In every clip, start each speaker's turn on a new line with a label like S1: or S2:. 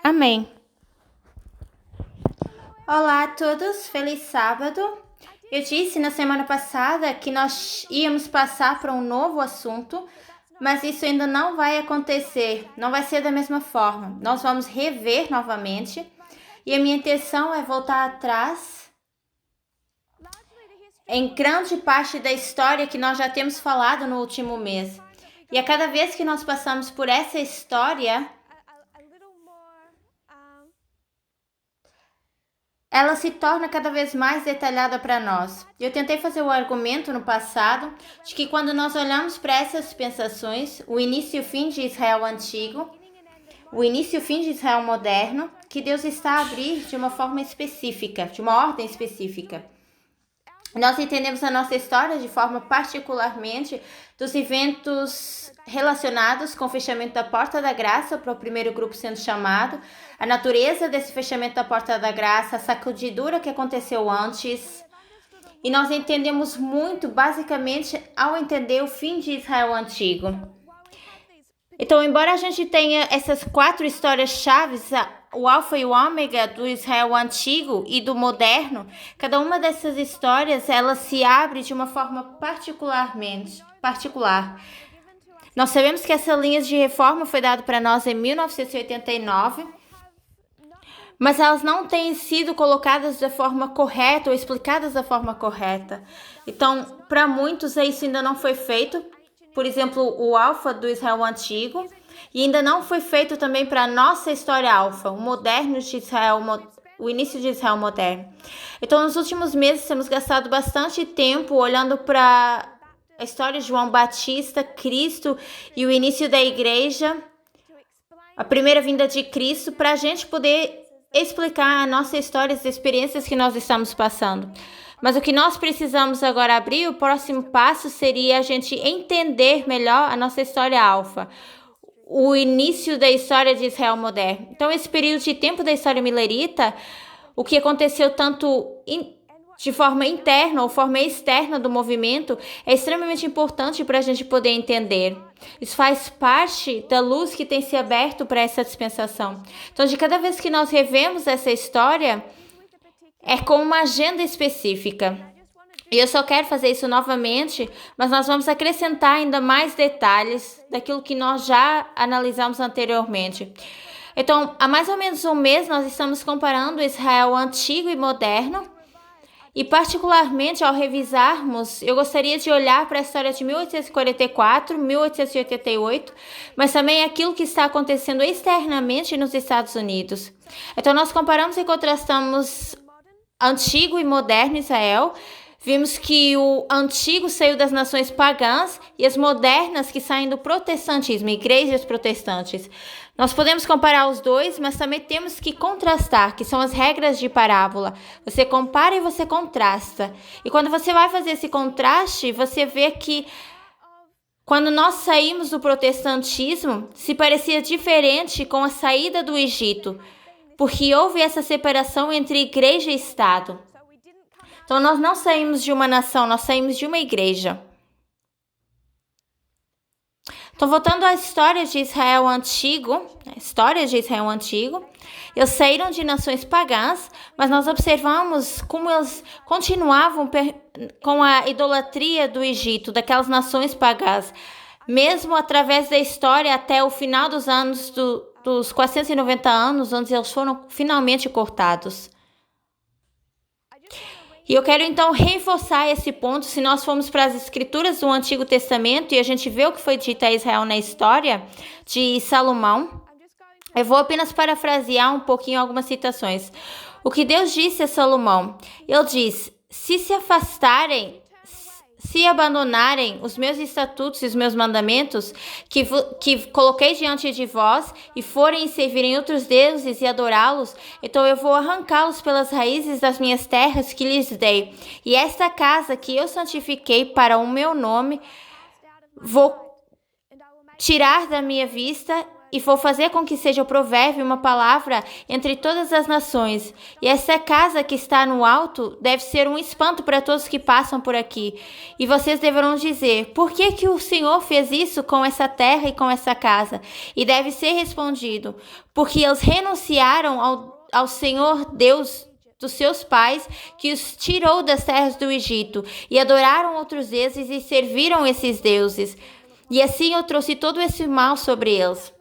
S1: Amém. Olá a todos, feliz sábado. Eu disse na semana passada que nós íamos passar para um novo assunto, mas isso ainda não vai acontecer, não vai ser da mesma forma. Nós vamos rever novamente e a minha intenção é voltar atrás em grande parte da história que nós já temos falado no último mês. E a cada vez que nós passamos por essa história, ela se torna cada vez mais detalhada para nós. Eu tentei fazer o argumento no passado de que quando nós olhamos para essas dispensações, o início e o fim de Israel antigo, o início e o fim de Israel moderno, que Deus está a abrir de uma forma específica, de uma ordem específica. Nós entendemos a nossa história de forma particularmente dos eventos relacionados com o fechamento da porta da graça para o primeiro grupo sendo chamado, a natureza desse fechamento da porta da graça, a sacudidura que aconteceu antes. E nós entendemos muito, basicamente, ao entender o fim de Israel antigo. Então, embora a gente tenha essas 4 histórias chaves, o alfa e o ômega do Israel antigo e do moderno, cada uma dessas histórias, ela se abre de uma forma particular. Nós sabemos que essa linha de reforma foi dada para nós em 1989, mas elas não têm sido colocadas da forma correta ou explicadas da forma correta. Então, para muitos, isso ainda não foi feito. Por exemplo, o alfa do Israel antigo, e ainda não foi feito também para a nossa história alfa, o moderno de Israel, o início de Israel moderno. Então, nos últimos meses, temos gastado bastante tempo olhando para a história de João Batista, Cristo e o início da igreja, a primeira vinda de Cristo, para a gente poder explicar a nossa história, as experiências que nós estamos passando. Mas o que nós precisamos agora abrir, o próximo passo seria a gente entender melhor a nossa história alfa, o início da história de Israel moderno. Então, esse período de tempo da história milerita, o que aconteceu tanto de forma interna ou forma externa do movimento, é extremamente importante para a gente poder entender. Isso faz parte da luz que tem se aberto para essa dispensação. Então, de cada vez que nós revemos essa história, é com uma agenda específica. E eu só quero fazer isso novamente, mas nós vamos acrescentar ainda mais detalhes daquilo que nós já analisamos anteriormente. Então, há mais ou menos um mês, nós estamos comparando Israel antigo e moderno. E particularmente, ao revisarmos, eu gostaria de olhar para a história de 1844, 1888, mas também aquilo que está acontecendo externamente nos Estados Unidos. Então, nós comparamos e contrastamos antigo e moderno Israel. Vimos que o antigo saiu das nações pagãs e as modernas que saem do protestantismo, igrejas protestantes. Nós podemos comparar os dois, mas também temos que contrastar, que são as regras de parábola. Você compara e você contrasta. E quando você vai fazer esse contraste, você vê que quando nós saímos do protestantismo, se parecia diferente com a saída do Egito, porque houve essa separação entre igreja e Estado. Então, nós não saímos de uma nação, nós saímos de uma igreja. Então, voltando à história de Israel antigo, eles saíram de nações pagãs, mas nós observamos como eles continuavam com a idolatria do Egito, daquelas nações pagãs, mesmo através da história até o final dos anos dos 490 anos, onde eles foram finalmente cortados. E eu quero então reforçar esse ponto. Se nós formos para as escrituras do Antigo Testamento e a gente vê o que foi dito a Israel na história de Salomão, eu vou apenas parafrasear um pouquinho algumas citações. O que Deus disse a Salomão, ele diz: se afastarem, se abandonarem os meus estatutos e os meus mandamentos que coloquei diante de vós e forem servirem outros deuses e adorá-los, então eu vou arrancá-los pelas raízes das minhas terras que lhes dei. E esta casa que eu santifiquei para o meu nome, vou tirar da minha vista vou fazer com que seja o provérbio uma palavra entre todas as nações. E essa casa que está no alto deve ser um espanto para todos que passam por aqui. E vocês deverão dizer: por que o Senhor fez isso com essa terra e com essa casa? E deve ser respondido: porque eles renunciaram ao Senhor Deus dos seus pais, que os tirou das terras do Egito, e adoraram outros deuses e serviram esses deuses. E assim eu trouxe todo esse mal sobre eles.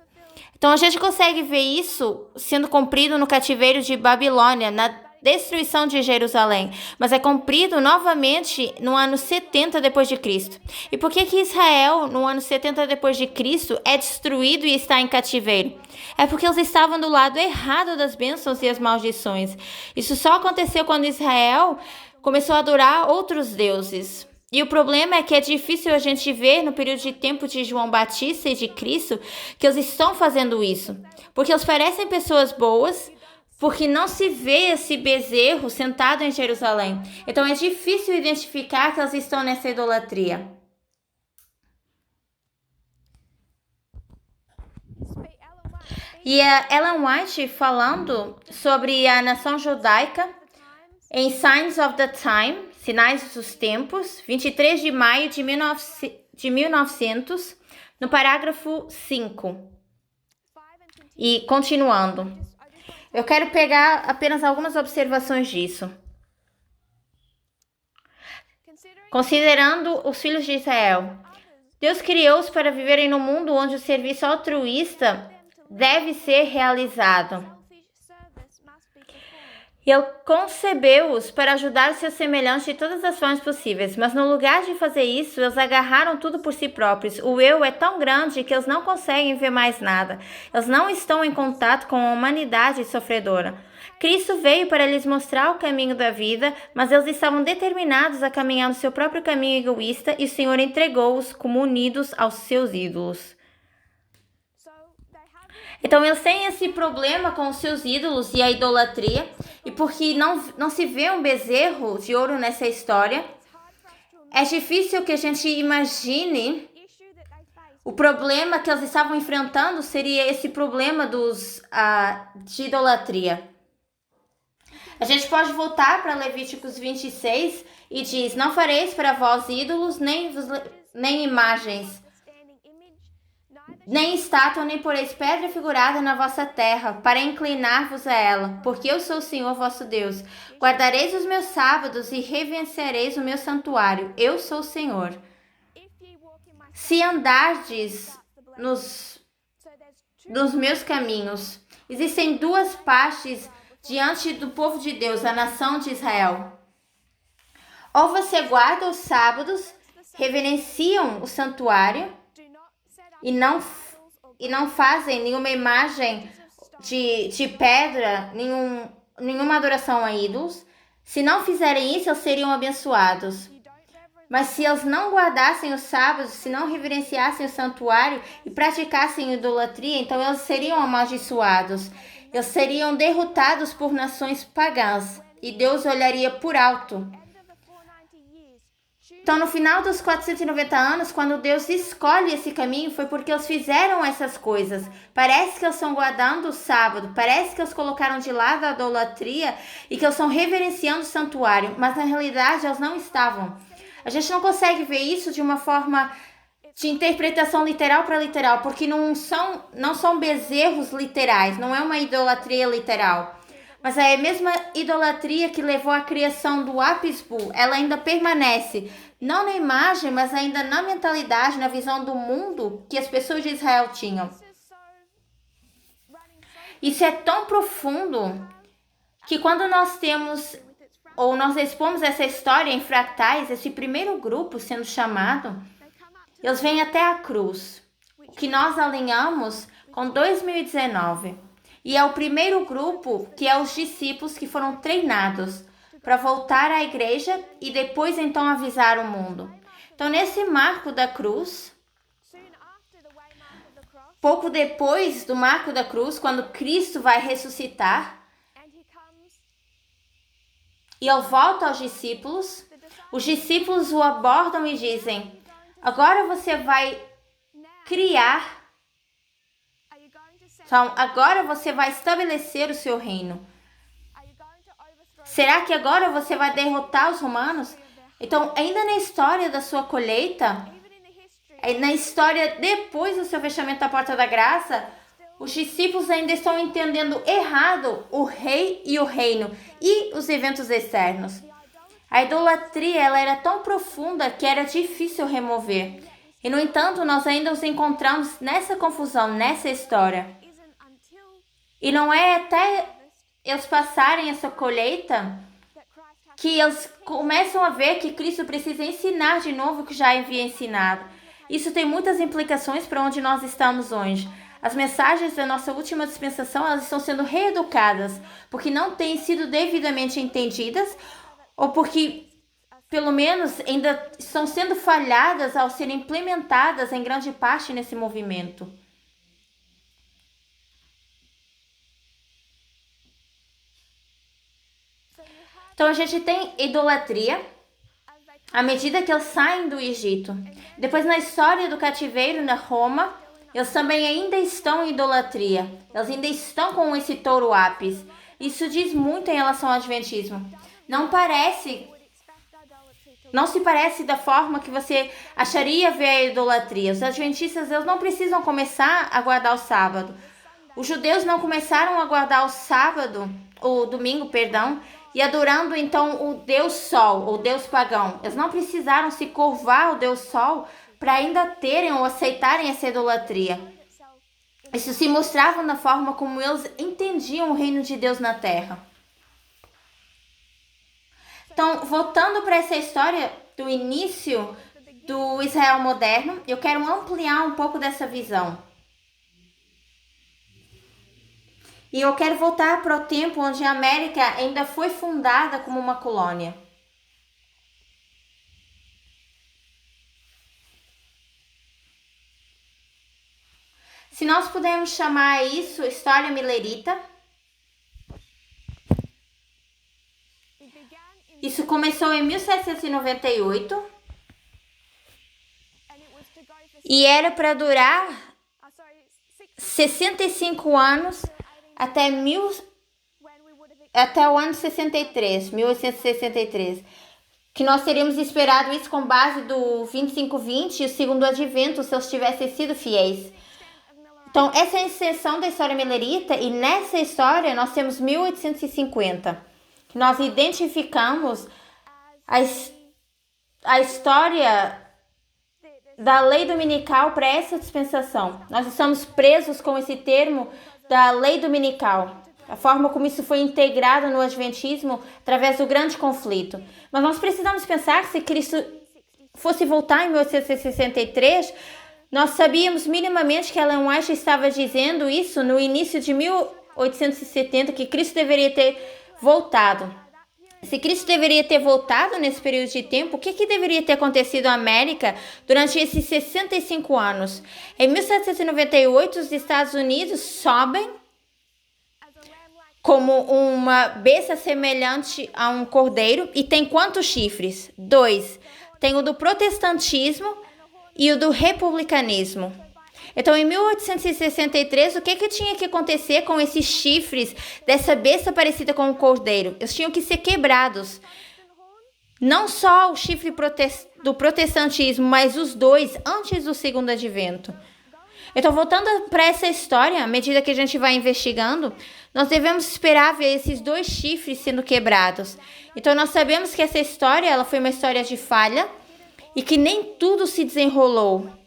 S1: Então a gente consegue ver isso sendo cumprido no cativeiro de Babilônia, na destruição de Jerusalém, mas é cumprido novamente no ano 70 depois de Cristo. E por que Israel, no ano 70 depois de Cristo, é destruído e está em cativeiro? É porque eles estavam do lado errado das bênçãos e as maldições. Isso só aconteceu quando Israel começou a adorar outros deuses. E o problema é que é difícil a gente ver no período de tempo de João Batista e de Cristo que eles estão fazendo isso. Porque eles parecem pessoas boas, porque não se vê esse bezerro sentado em Jerusalém. Então é difícil identificar que eles estão nessa idolatria. E a Ellen White falando sobre a nação judaica em Signs of the Time, Sinais dos Tempos, 23 de maio de 1900, no parágrafo 5. E continuando, eu quero pegar apenas algumas observações disso. Considerando os filhos de Israel, Deus criou-os para viverem num mundo onde o serviço altruísta deve ser realizado. Ele concebeu-os para ajudar seus semelhantes de todas as formas possíveis, mas no lugar de fazer isso, eles agarraram tudo por si próprios. O eu é tão grande que eles não conseguem ver mais nada. Eles não estão em contato com a humanidade sofredora. Cristo veio para lhes mostrar o caminho da vida, mas eles estavam determinados a caminhar no seu próprio caminho egoísta e o Senhor entregou-os como unidos aos seus ídolos. Então eles têm esse problema com os seus ídolos e a idolatria, e porque não se vê um bezerro de ouro nessa história, é difícil que a gente imagine o problema que eles estavam enfrentando seria esse problema de idolatria. A gente pode voltar para Levíticos 26 e diz: não fareis para vós ídolos, nem imagens, nem estátua, nem poreis pedra figurada na vossa terra, para inclinar-vos a ela, porque eu sou o Senhor vosso Deus. Guardareis os meus sábados e reverenciareis o meu santuário. Eu sou o Senhor. Se andardes nos meus caminhos, existem duas partes diante do povo de Deus, a nação de Israel. Ou você guarda os sábados, reverenciam o santuário, e não fazem nenhuma imagem de pedra, nenhuma adoração a ídolos. Se não fizerem isso, eles seriam abençoados. Mas se eles não guardassem os sábados, se não reverenciassem o santuário e praticassem idolatria, então eles seriam amaldiçoados. Eles seriam derrotados por nações pagãs e Deus olharia por alto. Então, no final dos 490 anos, quando Deus escolhe esse caminho, foi porque eles fizeram essas coisas. Parece que eles estão guardando o sábado, parece que eles colocaram de lado a idolatria e que eles estão reverenciando o santuário, mas na realidade eles não estavam. A gente não consegue ver isso de uma forma de interpretação literal para literal, porque não são bezerros literais, não é uma idolatria literal. Mas é a mesma idolatria que levou à criação do Apis-Bull, ela ainda permanece, não na imagem, mas ainda na mentalidade, na visão do mundo que as pessoas de Israel tinham. Isso é tão profundo que quando nós expomos essa história em fractais, esse primeiro grupo sendo chamado, eles vêm até a cruz, o que nós alinhamos com 2019. E é o primeiro grupo que é os discípulos que foram treinados para voltar à igreja e depois então avisar o mundo. Então nesse marco da cruz, pouco depois do marco da cruz, quando Cristo vai ressuscitar, e ele volta aos discípulos, os discípulos o abordam e dizem: agora você vai criar Então, agora você vai estabelecer o seu reino. Será que agora você vai derrotar os romanos? Então, ainda na história da sua colheita, na história depois do seu fechamento da porta da graça, os discípulos ainda estão entendendo errado o rei e o reino e os eventos externos. A idolatria ela era tão profunda que era difícil remover. E, no entanto, nós ainda nos encontramos nessa confusão, nessa história. E não é até eles passarem essa colheita que eles começam a ver que Cristo precisa ensinar de novo o que já havia ensinado. Isso tem muitas implicações para onde nós estamos hoje. As mensagens da nossa última dispensação elas estão sendo reeducadas porque não têm sido devidamente entendidas ou porque, pelo menos, ainda estão sendo falhadas ao serem implementadas em grande parte nesse movimento. Então a gente tem idolatria à medida que eles saem do Egito. Depois, na história do cativeiro na Roma, eles também ainda estão em idolatria. Eles ainda estão com esse touro ápis. Isso diz muito em relação ao adventismo. Não se parece da forma que você acharia ver a idolatria. Os adventistas eles não precisam começar a guardar o sábado. Os judeus não começaram a guardar o domingo, e adorando então o Deus Sol, o Deus pagão. Eles não precisaram se curvar ao Deus Sol para ainda terem ou aceitarem essa idolatria. Isso se mostrava na forma como eles entendiam o reino de Deus na terra. Então, voltando para essa história do início do Israel moderno, eu quero ampliar um pouco dessa visão. E eu quero voltar para o tempo onde a América ainda foi fundada como uma colônia. Se nós pudermos chamar isso história milerita, isso começou em 1798 e era para durar 65 anos até o ano 1863, que nós teríamos esperado isso com base do 2520 e o segundo advento, se eles tivessem sido fiéis. Então, essa é a extensão da história milerita e nessa história nós temos 1850. Nós identificamos a história da lei dominical para essa dispensação. Nós estamos presos com esse termo da lei dominical, a forma como isso foi integrado no adventismo através do grande conflito. Mas nós precisamos pensar que se Cristo fosse voltar em 1863, nós sabíamos minimamente que Ellen White estava dizendo isso no início de 1870, que Cristo deveria ter voltado. Se Cristo deveria ter voltado nesse período de tempo, o que deveria ter acontecido à América durante esses 65 anos? Em 1798, os Estados Unidos sobem como uma besta semelhante a um cordeiro e tem quantos chifres? 2. Tem o do protestantismo e o do republicanismo. Então, em 1863, o que tinha que acontecer com esses chifres dessa besta parecida com um cordeiro? Eles tinham que ser quebrados. Não só o chifre do protestantismo, mas os dois antes do segundo advento. Então, voltando para essa história, à medida que a gente vai investigando, nós devemos esperar ver esses dois chifres sendo quebrados. Então, nós sabemos que essa história ela foi uma história de falha e que nem tudo se desenrolou.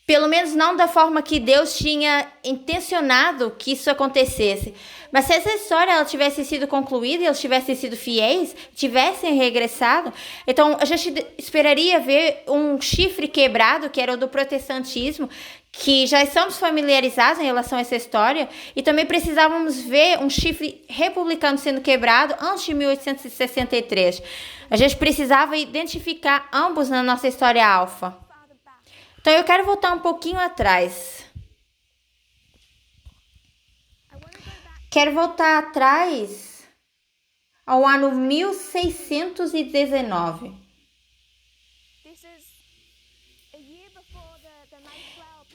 S1: Pelo menos não da forma que Deus tinha intencionado que isso acontecesse. Mas se essa história ela tivesse sido concluída e eles tivessem sido fiéis, tivessem regressado, então a gente esperaria ver um chifre quebrado, que era o do protestantismo, que já estamos familiarizados em relação a essa história, e também precisávamos ver um chifre republicano sendo quebrado antes de 1863. A gente precisava identificar ambos na nossa história alfa. Então, eu quero voltar um pouquinho atrás. Quero voltar atrás ao ano 1619.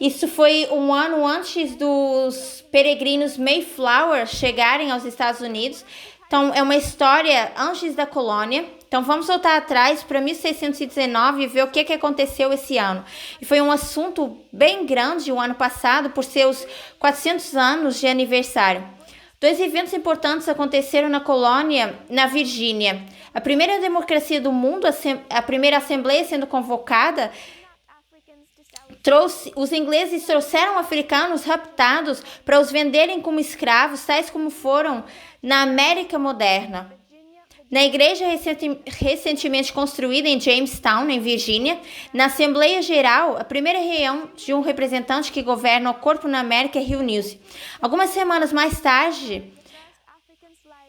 S1: Isso foi um ano antes dos peregrinos Mayflower chegarem aos Estados Unidos. Então, é uma história antes da colônia. Então, vamos voltar atrás para 1619 e ver o que aconteceu esse ano. E foi um assunto bem grande o ano passado, por seus 400 anos de aniversário. Dois eventos importantes aconteceram na colônia, na Virgínia. A primeira democracia do mundo, a primeira assembleia sendo convocada, os ingleses trouxeram africanos raptados para os venderem como escravos, tais como foram na América moderna. Na igreja recentemente construída em Jamestown, em Virgínia, na Assembleia Geral, a primeira reunião de um representante que governa o corpo na América reuniu-se. Algumas semanas mais tarde,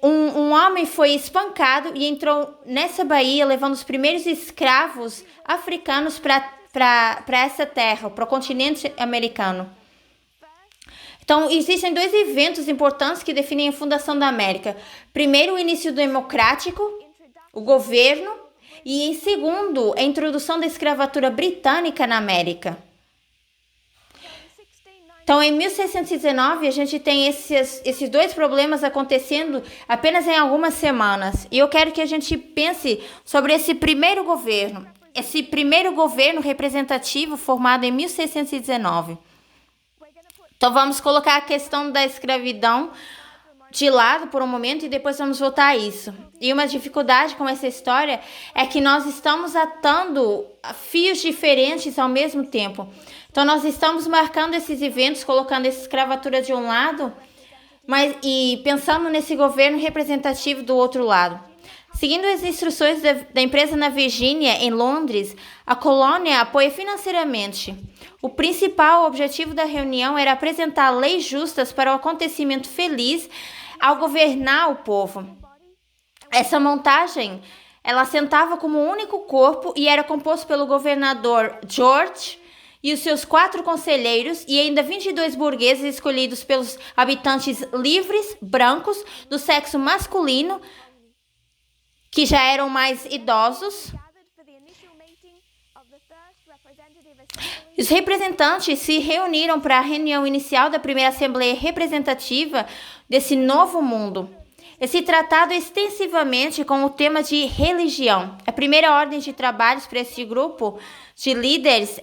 S1: um homem foi espancado e entrou nessa baía, levando os primeiros escravos africanos para essa terra, para o continente americano. Então, existem dois eventos importantes que definem a fundação da América. Primeiro, o início democrático, o governo, e em segundo, a introdução da escravatura britânica na América. Então, em 1619, a gente tem esses dois problemas acontecendo apenas em algumas semanas. E eu quero que a gente pense sobre esse primeiro governo representativo formado em 1619. Então, vamos colocar a questão da escravidão de lado por um momento e depois vamos voltar a isso. E uma dificuldade com essa história é que nós estamos atando fios diferentes ao mesmo tempo. Então, nós estamos marcando esses eventos, colocando essa escravatura de um lado, e pensando nesse governo representativo do outro lado. Seguindo as instruções da empresa na Virgínia, em Londres, a colônia apoia financeiramente. O principal objetivo da reunião era apresentar leis justas para o acontecimento feliz ao governar o povo. Essa montagem, ela assentava como um único corpo e era composto pelo governador George e os seus 4 conselheiros e ainda 22 burgueses escolhidos pelos habitantes livres, brancos, do sexo masculino, que já eram mais idosos. Os representantes se reuniram para a reunião inicial da primeira Assembleia Representativa desse novo mundo. Esse tratado extensivamente com o tema de religião. A primeira ordem de trabalhos para esse grupo de líderes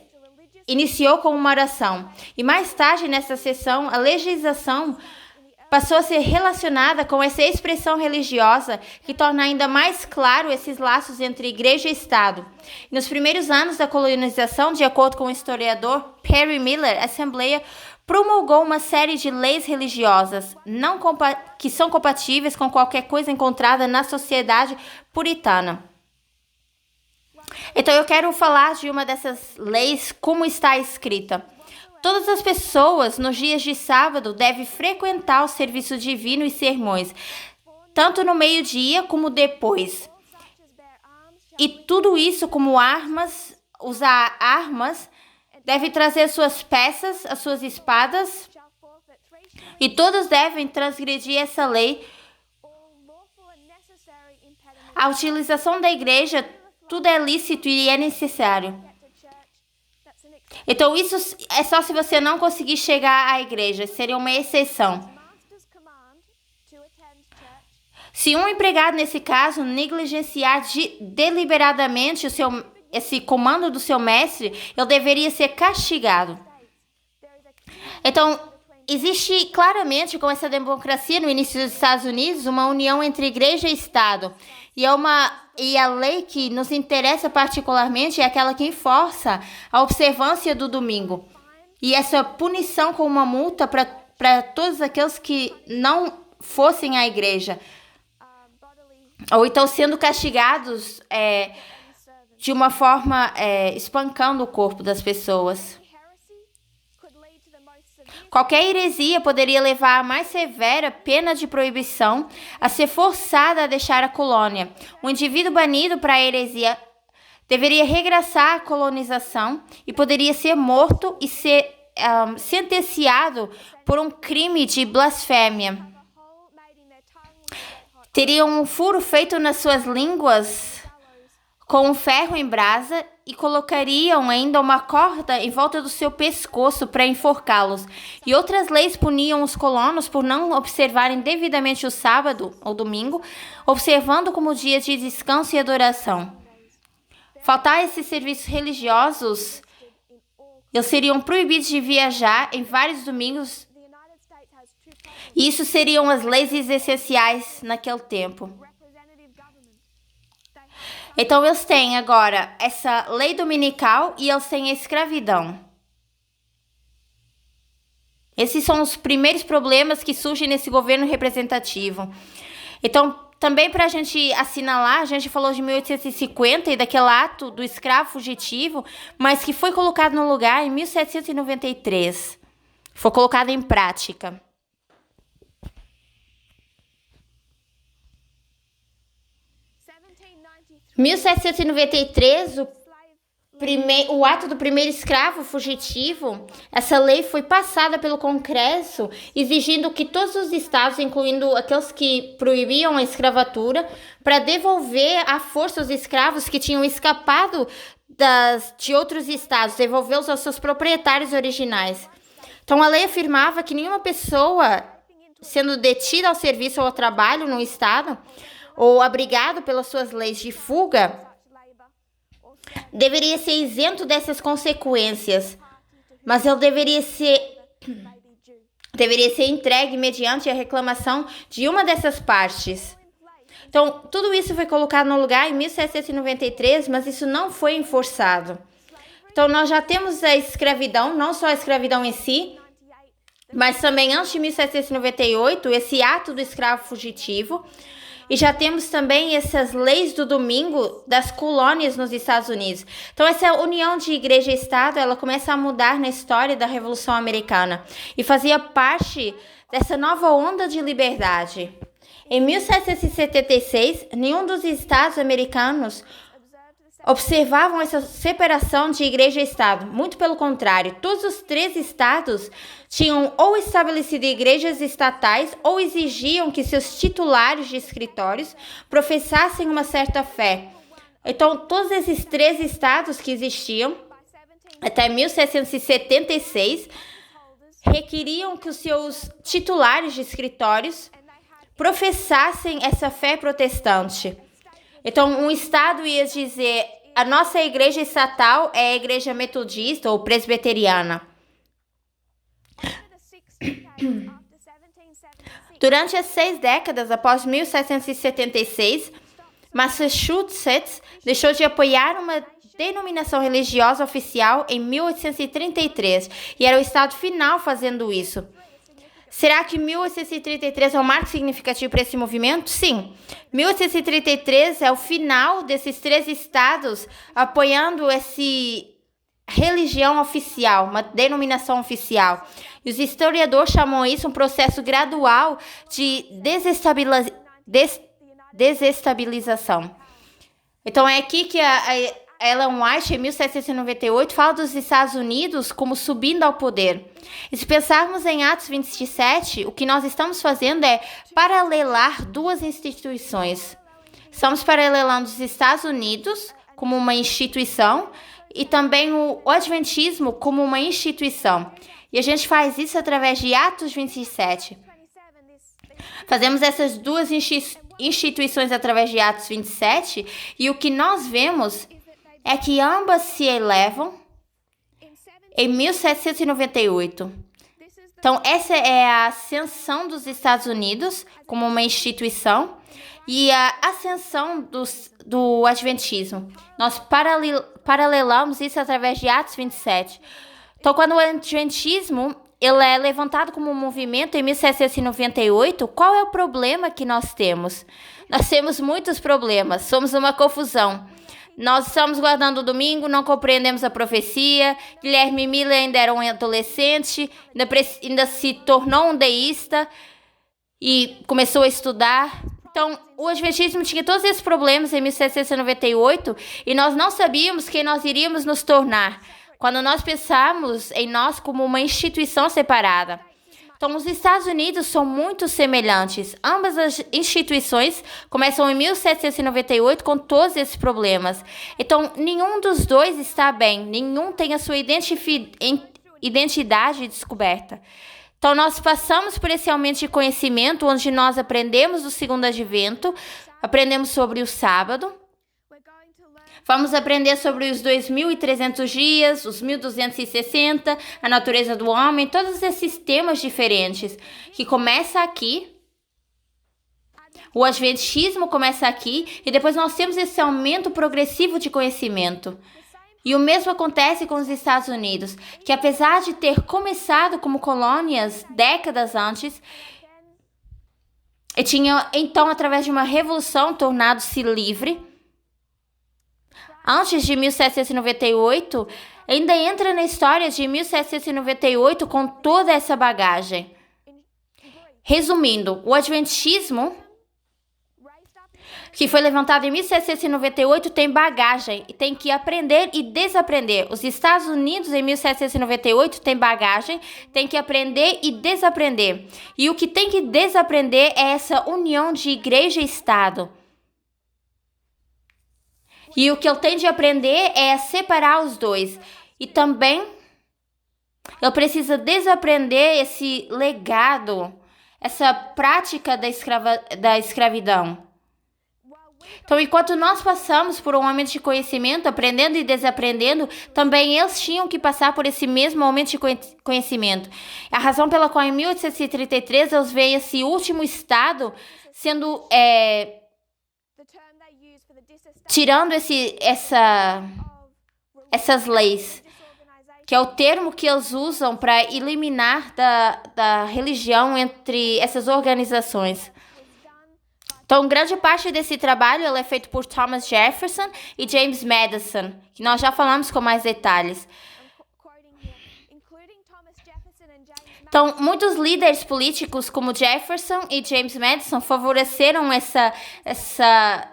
S1: iniciou com uma oração. E mais tarde, nessa sessão, a legislação passou a ser relacionada com essa expressão religiosa que torna ainda mais claro esses laços entre igreja e Estado. Nos primeiros anos da colonização, de acordo com o historiador Perry Miller, a Assembleia promulgou uma série de leis religiosas que são compatíveis com qualquer coisa encontrada na sociedade puritana. Então eu quero falar de uma dessas leis, como está escrita. Todas as pessoas, nos dias de sábado, devem frequentar o serviço divino e sermões, tanto no meio-dia como depois. E tudo isso como armas, usar armas, deve trazer suas peças, as suas espadas, e todos devem transgredir essa lei. A utilização da igreja, tudo é lícito e é necessário. Então, isso é só se você não conseguir chegar à igreja, seria uma exceção. Se um empregado, nesse caso, negligenciar deliberadamente esse comando do seu mestre, ele deveria ser castigado. Então, existe claramente, com essa democracia no início dos Estados Unidos, uma união entre igreja e Estado. E a lei que nos interessa particularmente é aquela que enforça a observância do domingo. E essa punição com uma multa para todos aqueles que não fossem à igreja. Ou então sendo castigados de uma forma espancando o corpo das pessoas. Qualquer heresia poderia levar a mais severa pena de proibição a ser forçada a deixar a colônia. O indivíduo banido para a heresia deveria regressar à colonização e poderia ser morto e ser sentenciado por um crime de blasfêmia. Teria um furo feito nas suas línguas com um ferro em brasa e colocariam ainda uma corda em volta do seu pescoço para enforcá-los. E outras leis puniam os colonos por não observarem devidamente o sábado ou domingo, observando como dia de descanso e adoração. Faltar a esses serviços religiosos, eles seriam proibidos de viajar em vários domingos. E isso seriam as leis essenciais naquele tempo. Então, eles têm agora essa lei dominical e eles têm a escravidão. Esses são os primeiros problemas que surgem nesse governo representativo. Então, também para a gente assinalar, a gente falou de 1850 e daquele ato do escravo fugitivo, mas que foi colocado no lugar em 1793. Foi colocado em prática. 1793, o ato do primeiro escravo fugitivo, essa lei foi passada pelo Congresso, exigindo que todos os estados, incluindo aqueles que proibiam a escravatura, para devolver à força os escravos que tinham escapado de outros estados, devolvê-los aos seus proprietários originais. Então, a lei afirmava que nenhuma pessoa sendo detida ao serviço ou ao trabalho no estado, ou abrigado pelas suas leis de fuga, deveria ser isento dessas consequências, mas ele deveria ser entregue mediante a reclamação de uma dessas partes. Então, tudo isso foi colocado no lugar em 1793, mas isso não foi enforçado. Então, nós já temos a escravidão, não só a escravidão em si, mas também antes de 1798, esse ato do escravo fugitivo. E já temos também essas leis do domingo das colônias nos Estados Unidos. Então, essa união de igreja e Estado, ela começa a mudar na história da Revolução Americana e fazia parte dessa nova onda de liberdade. Em 1776, nenhum dos estados americanos observavam essa separação de igreja e Estado. Muito pelo contrário, todos os 3 estados tinham ou estabelecido igrejas estatais ou exigiam que seus titulares de escritórios professassem uma certa fé. Então, todos esses 3 estados que existiam até 1776 requeriam que os seus titulares de escritórios professassem essa fé protestante. Então, um estado ia dizer, a nossa igreja estatal é a igreja metodista ou presbiteriana. Durante as 6 décadas após 1776, Massachusetts deixou de apoiar uma denominação religiosa oficial em 1833 e era o estado final fazendo isso. Será que 1833 é um marco significativo para esse movimento? Sim. 1833 é o final desses 3 estados apoiando essa religião oficial, uma denominação oficial. E os historiadores chamam isso um processo gradual de desestabilização. Então, é aqui que a Ellen White, em 1798, fala dos Estados Unidos como subindo ao poder. E se pensarmos em Atos 27, o que nós estamos fazendo é paralelar 2 instituições. Estamos paralelando os Estados Unidos como uma instituição e também o Adventismo como uma instituição. E a gente faz isso através de Atos 27. Fazemos essas 2 instituições através de Atos 27 e o que nós vemos é que ambas se elevam em 1798. Então, essa é a ascensão dos Estados Unidos como uma instituição e a ascensão do Adventismo. Nós paralelamos isso através de Atos 27. Então, quando o Adventismo ele é levantado como um movimento em 1798, qual é o problema que nós temos? Nós temos muitos problemas, somos uma confusão. Nós estamos guardando o domingo, não compreendemos a profecia. Guilherme Miller ainda era um adolescente, ainda se tornou um deísta e começou a estudar. Então, o Adventismo tinha todos esses problemas em 1798 e nós não sabíamos quem nós iríamos nos tornar quando nós pensamos em nós como uma instituição separada. Então, os Estados Unidos são muito semelhantes. Ambas as instituições começam em 1798 com todos esses problemas. Então, nenhum dos dois está bem. Nenhum tem a sua identidade descoberta. Então, nós passamos por esse aumento de conhecimento, onde nós aprendemos do segundo advento, aprendemos sobre o sábado. Vamos aprender sobre os 2.300 dias, os 1.260, a natureza do homem, todos esses temas diferentes, que começa aqui. O adventismo começa aqui e depois nós temos esse aumento progressivo de conhecimento. E o mesmo acontece com os Estados Unidos, que apesar de ter começado como colônias décadas antes, e tinha então, através de uma revolução, tornado-se livre. Antes de 1798, ainda entra na história de 1798 com toda essa bagagem. Resumindo, o adventismo, que foi levantado em 1798, tem bagagem e tem que aprender e desaprender. Os Estados Unidos, em 1798, tem bagagem, tem que aprender e desaprender. E o que tem que desaprender é essa união de igreja e Estado. E o que ele tem de aprender é separar os dois. E também ele precisa desaprender esse legado, essa prática da escravidão. Então, enquanto nós passamos por um aumento de conhecimento, aprendendo e desaprendendo, também eles tinham que passar por esse mesmo aumento de conhecimento. A razão pela qual em 1833 eles veem esse último estado sendo tirando essas leis, que é o termo que eles usam para eliminar da religião entre essas organizações. Então, grande parte desse trabalho é feito por Thomas Jefferson e James Madison, que nós já falamos com mais detalhes. Então, muitos líderes políticos como Jefferson e James Madison favoreceram essa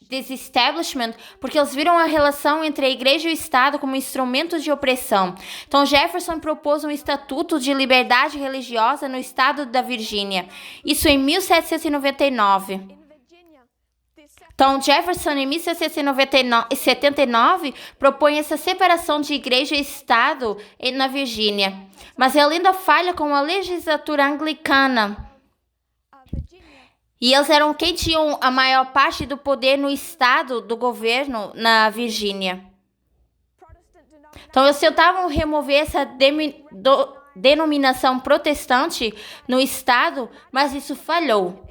S1: disestablishment, porque eles viram a relação entre a igreja e o Estado como instrumento de opressão. Então, Jefferson propôs um estatuto de liberdade religiosa no estado da Virgínia, isso em 1799. Então, Jefferson, em 1779, propõe essa separação de igreja e Estado na Virgínia, mas ele ainda falha com a legislatura anglicana. E eles eram quem tinham a maior parte do poder no estado do governo na Virgínia. Então, eles tentavam remover essa denominação protestante no estado, mas isso falhou.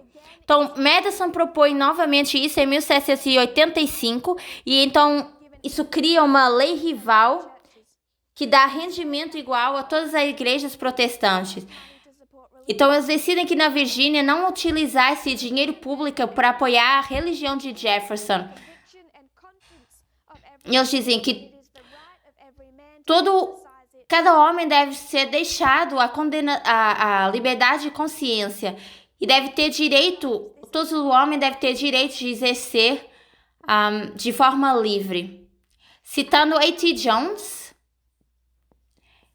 S1: Então, Madison propõe novamente isso em 1785, e então isso cria uma lei rival que dá rendimento igual a todas as igrejas protestantes. Então, eles decidem que na Virgínia não utilizar esse dinheiro público para apoiar a religião de Jefferson. E eles dizem que cada homem deve ser deixado a liberdade de consciência e deve ter direito, todo homem deve ter direito de exercer de forma livre. Citando A.T. Jones,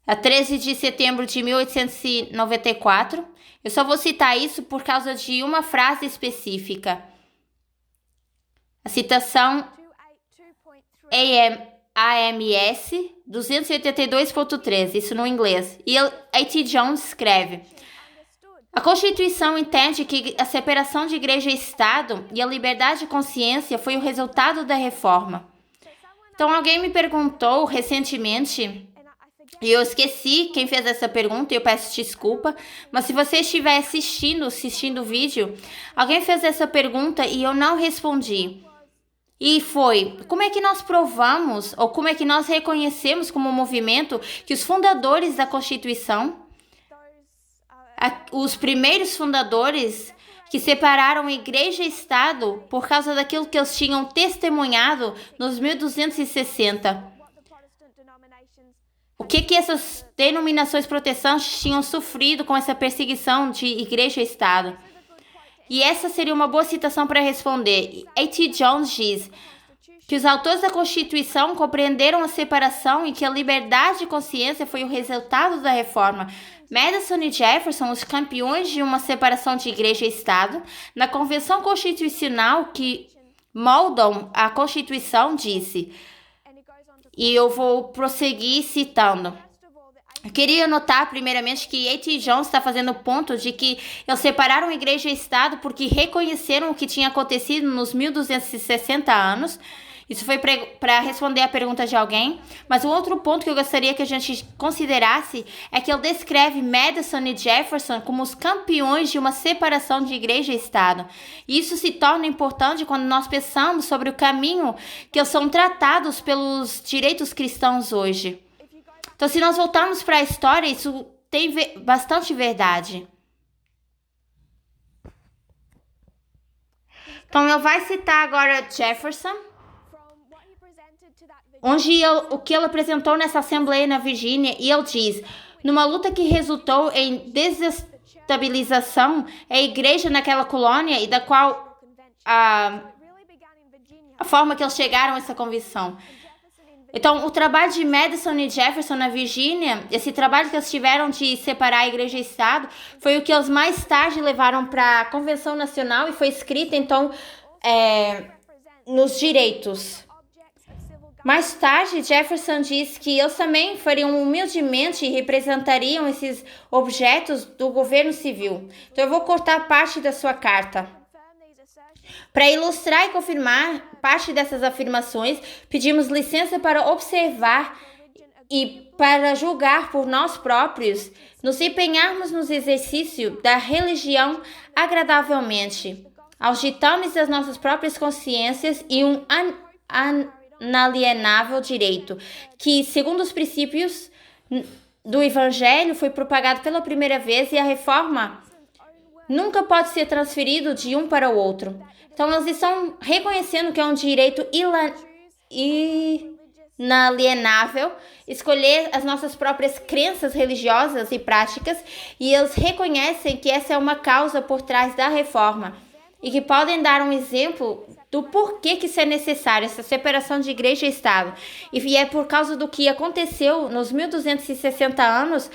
S1: a 13 de setembro de 1894. Eu só vou citar isso por causa de uma frase específica. A citação AMS 282.13, isso no inglês. E A.T. Jones escreve: a Constituição entende que a separação de igreja e Estado e a liberdade de consciência foi o resultado da reforma. Então, alguém me perguntou recentemente, e eu esqueci quem fez essa pergunta, e eu peço desculpa, mas se você estiver assistindo o vídeo, alguém fez essa pergunta e eu não respondi. E foi, como é que nós provamos, ou como é que nós reconhecemos como movimento que os fundadores da Constituição, os primeiros fundadores que separaram igreja e Estado por causa daquilo que eles tinham testemunhado nos 1260. O que essas denominações protestantes tinham sofrido com essa perseguição de igreja e Estado? E essa seria uma boa citação para responder. A.T. Jones diz que os autores da Constituição compreenderam a separação e que a liberdade de consciência foi o resultado da reforma. Madison e Jefferson, os campeões de uma separação de igreja e Estado, na Convenção Constitucional que moldam a Constituição, disse, e eu vou prosseguir citando. Eu queria notar, primeiramente, que A.T. Jones está fazendo o ponto de que eles separaram igreja e Estado porque reconheceram o que tinha acontecido nos 1260 anos. Isso foi para responder a pergunta de alguém. Mas o outro ponto que eu gostaria que a gente considerasse é que ele descreve Madison e Jefferson como os campeões de uma separação de igreja e Estado. E isso se torna importante quando nós pensamos sobre o caminho que eles são tratados pelos direitos cristãos hoje. Então, se nós voltarmos para a história, isso tem bastante verdade. Então, ele vai citar agora Jefferson, onde o que ele apresentou nessa assembleia na Virgínia, e ele diz, numa luta que resultou em desestabilização a igreja naquela colônia e da qual a forma que eles chegaram a essa convicção. Então, o trabalho de Madison e Jefferson na Virgínia, esse trabalho que eles tiveram de separar a igreja e Estado, foi o que eles mais tarde levaram para a Convenção Nacional e foi escrito, então, nos direitos. Mais tarde, Jefferson diz que eles também fariam humildemente e representariam esses objetos do governo civil. Então, eu vou cortar parte da sua carta. Para ilustrar e confirmar parte dessas afirmações, pedimos licença para observar e para julgar por nós próprios, nos empenharmos no exercício da religião agradavelmente, aos ditames das nossas próprias consciências e um inalienável direito, que, segundo os princípios do Evangelho, foi propagado pela primeira vez e a reforma nunca pode ser transferido de um para o outro. Então, eles estão reconhecendo que é um direito inalienável escolher as nossas próprias crenças religiosas e práticas, e eles reconhecem que essa é uma causa por trás da reforma e que podem dar um exemplo do porquê que isso é necessário, essa separação de igreja e Estado. E é por causa do que aconteceu nos 1260 anos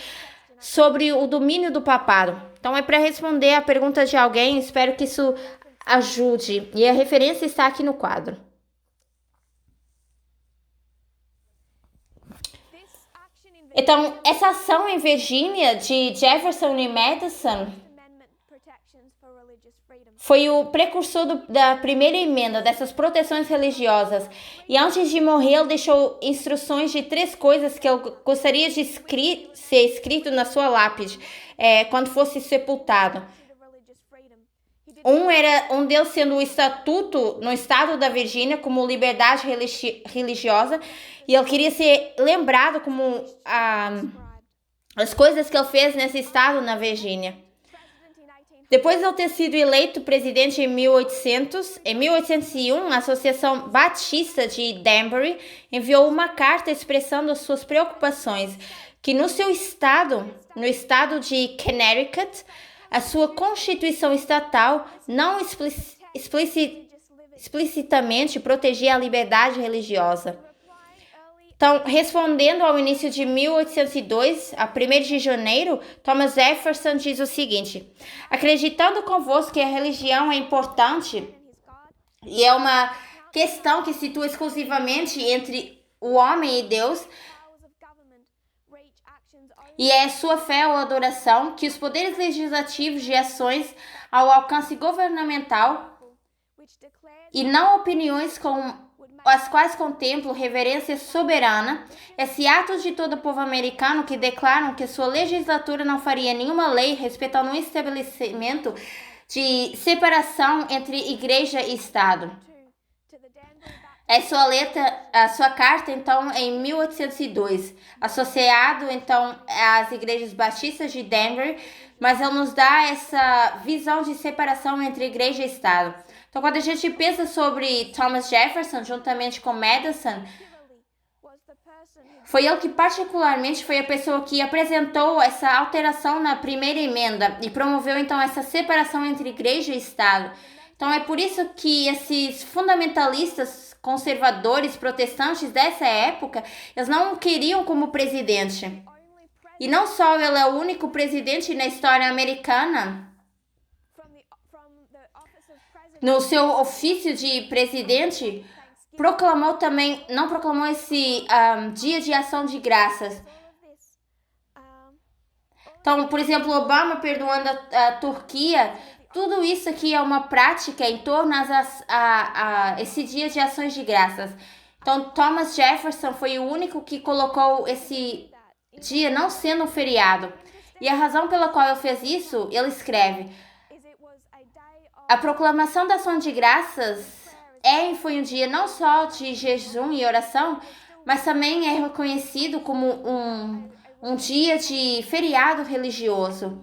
S1: sobre o domínio do papado. Então, é para responder a pergunta de alguém, espero que isso ajude. E a referência está aqui no quadro. Então, essa ação em Virgínia de Jefferson e Madison foi o precursor da primeira emenda, dessas proteções religiosas. E antes de morrer, ele deixou instruções de 3 coisas que ele gostaria de ser escrito na sua lápide, quando fosse sepultado. Um deles sendo o estatuto no estado da Virgínia como liberdade religiosa, e ele queria ser lembrado como as coisas que ele fez nesse estado na Virgínia. Depois de ele ter sido eleito presidente em 1801, a Associação Batista de Danbury enviou uma carta expressando as suas preocupações que no seu estado, no estado de Connecticut, a sua Constituição estatal não explicitamente protegia a liberdade religiosa. Então, respondendo ao início de 1802, a 1º de janeiro, Thomas Jefferson diz o seguinte: acreditando convosco que a religião é importante e é uma questão que se situa exclusivamente entre o homem e Deus, e é sua fé ou adoração que os poderes legislativos de ações ao alcance governamental e não opiniões com as quais contemplo reverência soberana, esse ato de todo o povo americano que declaram que sua legislatura não faria nenhuma lei respeitando um estabelecimento de separação entre igreja e Estado. É a sua carta, então, em 1802, associado, então, às igrejas batistas de Denver, mas ele nos dá essa visão de separação entre igreja e Estado. Então, quando a gente pensa sobre Thomas Jefferson, juntamente com Madison, foi ele que particularmente foi a pessoa que apresentou essa alteração na primeira emenda e promoveu, então, essa separação entre igreja e Estado. Então, é por isso que esses fundamentalistas conservadores protestantes dessa época, eles não o queriam como presidente. E não só ele é o único presidente na história americana, no seu ofício de presidente, não proclamou esse dia de ação de graças. Então, por exemplo, Obama perdoando a Turquia, tudo isso aqui é uma prática em torno a esse dia de ações de graças. Então, Thomas Jefferson foi o único que colocou esse dia não sendo um feriado. E a razão pela qual ele fez isso, ele escreve: a proclamação da ação de graças foi um dia não só de jejum e oração, mas também é reconhecido como um dia de feriado religioso.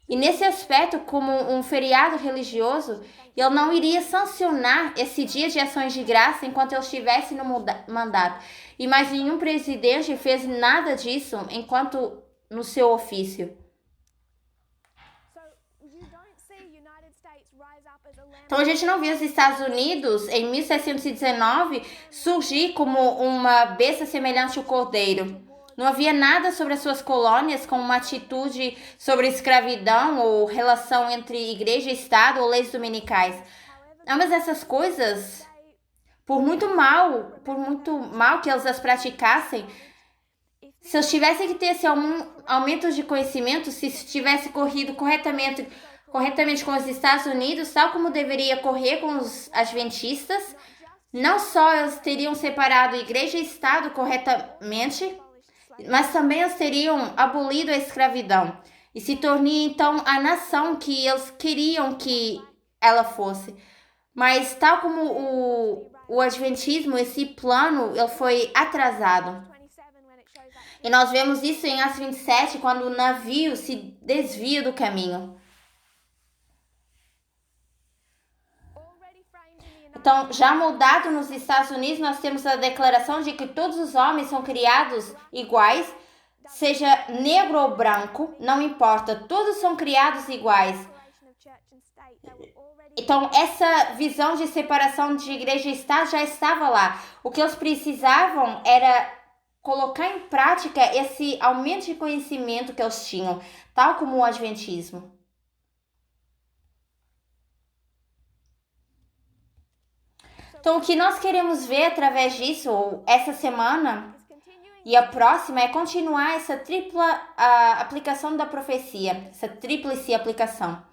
S1: E nesse aspecto, como um feriado religioso, ele não iria sancionar esse dia de ações de graça enquanto ele estivesse no mandato. E mais nenhum presidente fez nada disso enquanto no seu ofício. Então a gente não vê os Estados Unidos, em 1719, surgir como uma besta semelhante ao cordeiro. Não havia nada sobre as suas colônias com uma atitude sobre escravidão ou relação entre igreja e Estado ou leis dominicais. Ambas essas coisas, por muito mal que eles as praticassem, se eles tivessem que ter esse aumento de conhecimento, se isso tivesse corrido corretamente com os Estados Unidos, tal como deveria correr com os adventistas, não só eles teriam separado igreja e Estado corretamente, mas também eles teriam abolido a escravidão e se tornaria então a nação que eles queriam que ela fosse. Mas tal como o adventismo, esse plano, ele foi atrasado. E nós vemos isso em Atos 27, quando o navio se desvia do caminho. Então, já moldado nos Estados Unidos, nós temos a declaração de que todos os homens são criados iguais, seja negro ou branco, não importa, todos são criados iguais. Então, essa visão de separação de igreja e Estado já estava lá. O que eles precisavam era colocar em prática esse aumento de conhecimento que eles tinham, tal como o adventismo. Então, o que nós queremos ver através disso, essa semana e a próxima, é continuar essa tripla aplicação da profecia, essa tríplice aplicação,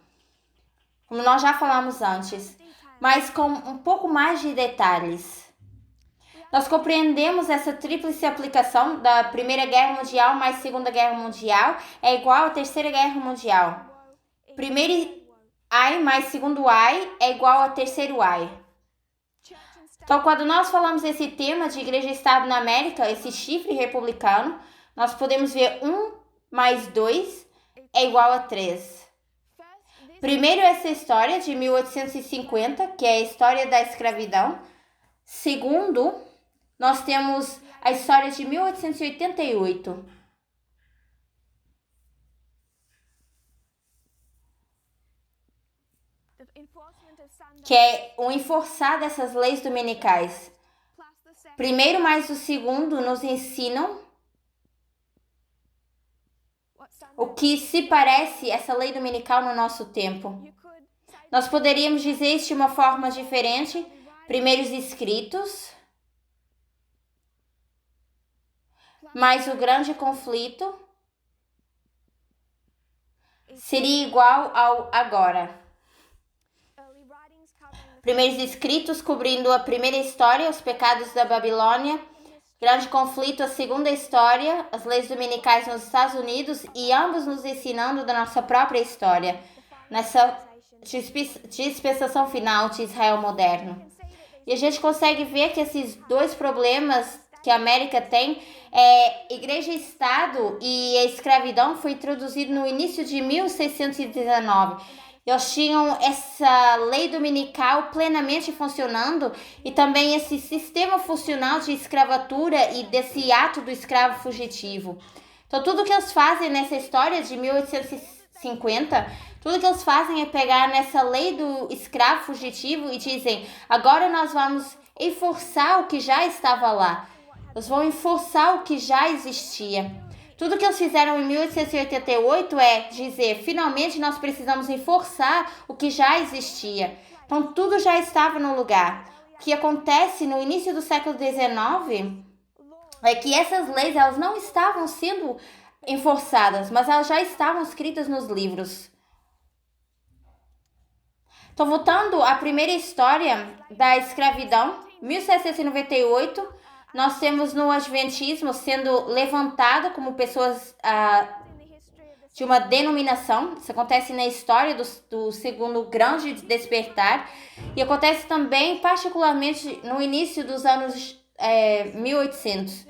S1: como nós já falamos antes, mas com um pouco mais de detalhes. Nós compreendemos essa tríplice aplicação da Primeira Guerra Mundial mais Segunda Guerra Mundial é igual à Terceira Guerra Mundial. Primeiro ai mais segundo ai é igual a terceiro ai. Então, quando nós falamos esse tema de Igreja e Estado na América, esse chifre republicano, nós podemos ver 1 mais 2 é igual a 3. Primeiro, essa história de 1850, que é a história da escravidão. Segundo, nós temos a história de 1888. Que é o enforçar dessas leis dominicais. Primeiro mais o segundo nos ensinam o que se parece essa lei dominical no nosso tempo. Nós poderíamos dizer isso de uma forma diferente. Primeiros escritos, mais o grande conflito, seria igual ao agora. Primeiros escritos cobrindo a primeira história, os pecados da Babilônia, grande conflito, a segunda história, as leis dominicais nos Estados Unidos, e ambos nos ensinando da nossa própria história, nessa dispensação final de Israel moderno. E a gente consegue ver que esses dois problemas que a América tem, Igreja e Estado e a escravidão, foi introduzido no início de 1619. Eles tinham essa lei dominical plenamente funcionando e também esse sistema funcional de escravatura e desse ato do escravo fugitivo. Então, tudo que eles fazem nessa história de 1850, tudo que eles fazem é pegar nessa lei do escravo fugitivo e dizem: agora nós vamos enforçar o que já estava lá. Eles vão enforçar o que já existia. Tudo que eles fizeram em 1888 é dizer, finalmente nós precisamos enforçar o que já existia. Então tudo já estava no lugar. O que acontece no início do século XIX é que essas leis elas não estavam sendo enforçadas, mas elas já estavam escritas nos livros. Então, voltando à primeira história da escravidão, 1798, nós temos no Adventismo sendo levantado como pessoas de uma denominação. Isso acontece na história do segundo grande despertar e acontece também particularmente no início dos anos 1800.